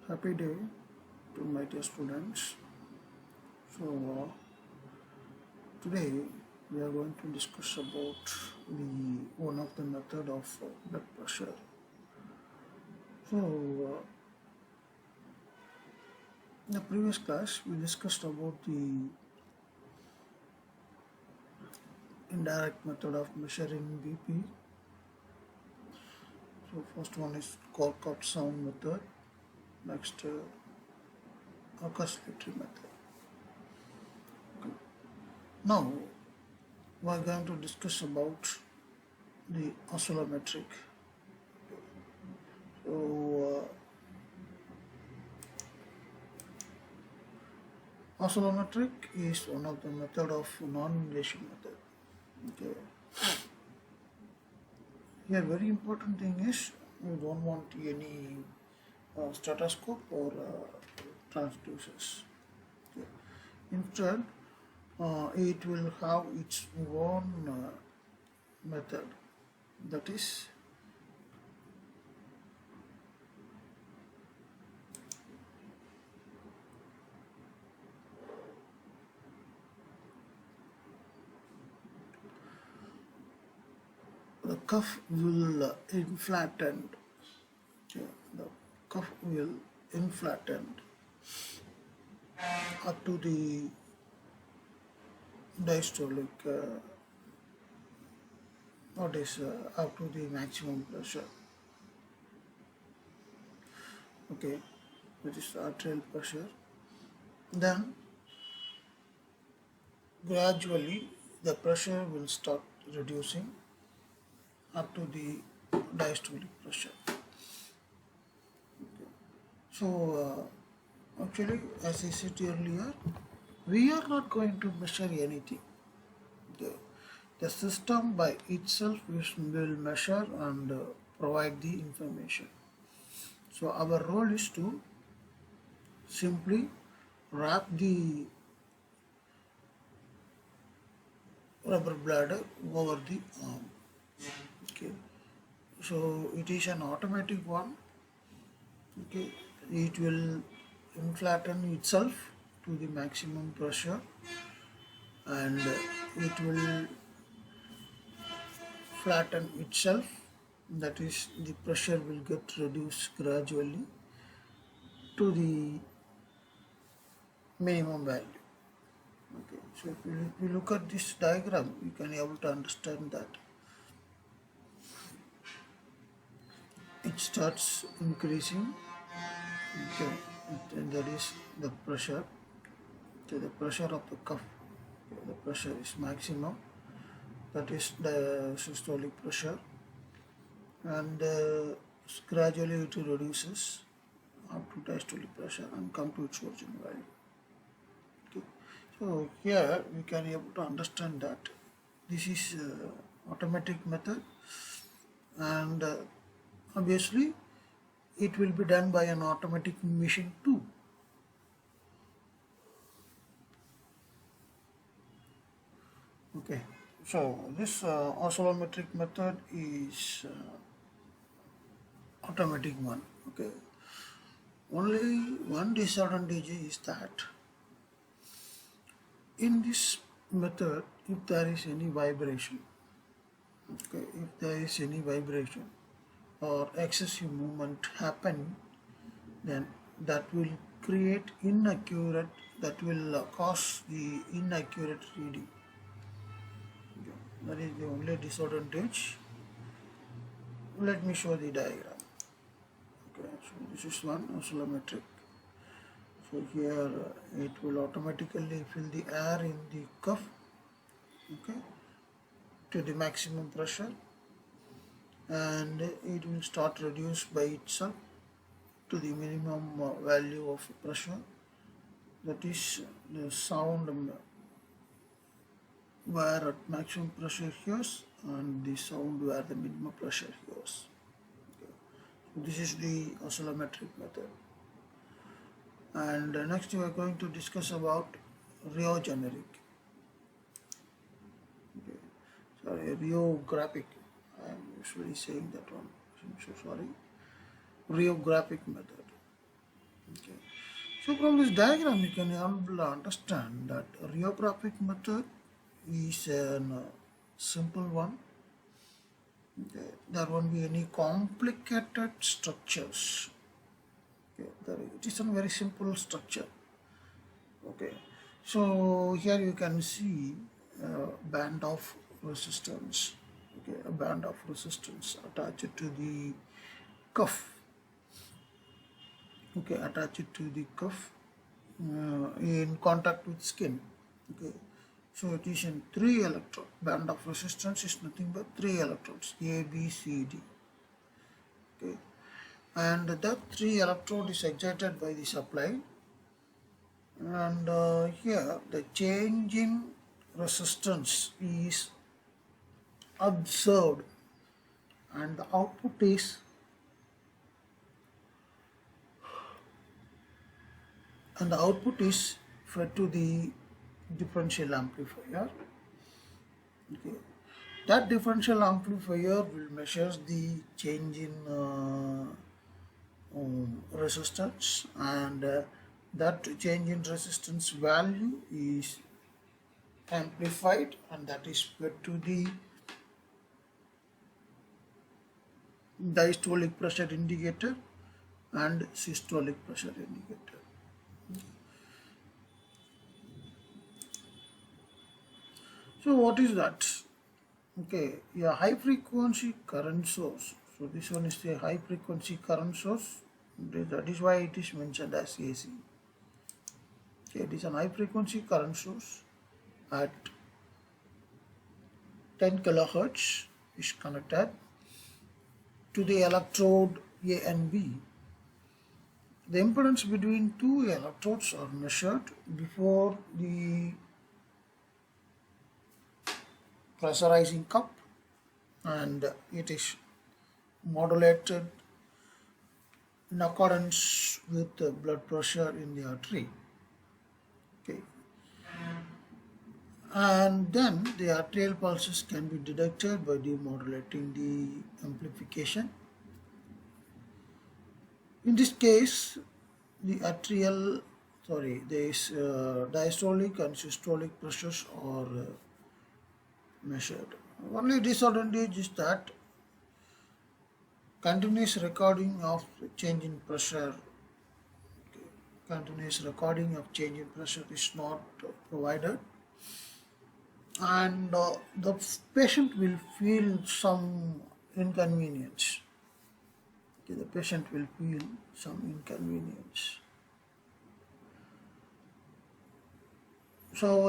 Happy day to my dear students. So today we are going to discuss about the one of the method of blood pressure. So in the previous class we discussed about the indirect method of measuring BP. So first one is Colcott sound method. Next oscillatory method. Okay. Now we are going to discuss about the oscillometric. So oscillometric is one of the method of non-invasive method. Okay. Here very important thing is we don't want any stethoscope or transducers. Okay. Instead, it will have its own method, that is the cuff will inflaten. Okay. The cuff will inflaten up to the diastolic up to the maximum pressure. Okay, which is arterial pressure. Then gradually the pressure will start reducing up to the diastolic pressure. Okay. So actually, as I said earlier, we are not going to measure anything. The system by itself will measure and provide the information. So our role is to simply wrap the rubber bladder over the arm. Okay. So it is an automatic one. Okay. It will inflaten itself to the maximum pressure and it will flatten itself, that is the pressure will get reduced gradually to the minimum value. Okay, so if you look at this diagram, you can be able to understand that it starts increasing. Okay, and that is the pressure. Okay, the pressure of the cuff. Okay, the pressure is maximum. That is the systolic pressure, and gradually it reduces up to diastolic pressure and come to its original value. Okay. So here we can be able to understand that this is automatic method, and obviously it will be done by an automatic machine too. Okay, so this oscillometric method is automatic one. Okay, only one disadvantage is that in this method, if there is any vibration, okay, if there is any vibration or excessive movement happen, then that will create inaccurate, that will cause the inaccurate reading. Okay. That is the only disadvantage. Let me show the diagram. Okay, so this is one oscillometric. So here it will automatically fill the air in the cuff, okay, to the maximum pressure, and it will start reduce by itself to the minimum value of pressure, that is the sound where at maximum pressure hears and the sound where the minimum pressure hears. Okay. So this is the oscillometric method. And next we are going to discuss about reographic. Okay. Sorry, reographic. I am usually saying that one. I'm so sorry. Reographic method. Okay. So from this diagram you can able to understand that reographic method is a simple one. Okay. There won't be any complicated structures. Okay. It is a very simple structure. Okay. So here you can see a band of resistance. Okay, a band of resistance attached to the cuff. Okay, attach it to the cuff in contact with skin. Okay, so it is in 3 electrode. Band of resistance is nothing but 3 electrodes, A, B, C, D. Okay, and that 3 electrode is excited by the supply, and here the change in resistance is observed, and the output is fed to the differential amplifier. Okay. That differential amplifier will measure the change in resistance, and that change in resistance value is amplified, and that is fed to the diastolic pressure indicator and systolic pressure indicator. So what is that? Okay, a high frequency current source. So this one is a high frequency current source. That is why it is mentioned as AC. Okay, it is a high frequency current source at 10 kilohertz is connected to the electrode A and B. The impedance between two electrodes are measured before the pressurizing cup, and it is modulated in accordance with the blood pressure in the artery. Okay. And then the arterial pulses can be detected by demodulating the amplification. In this case, the diastolic and systolic pressures are measured. Only disadvantage is that continuous recording of change in pressure is not provided, and the patient will feel some inconvenience. Okay, the patient will feel some inconvenience. So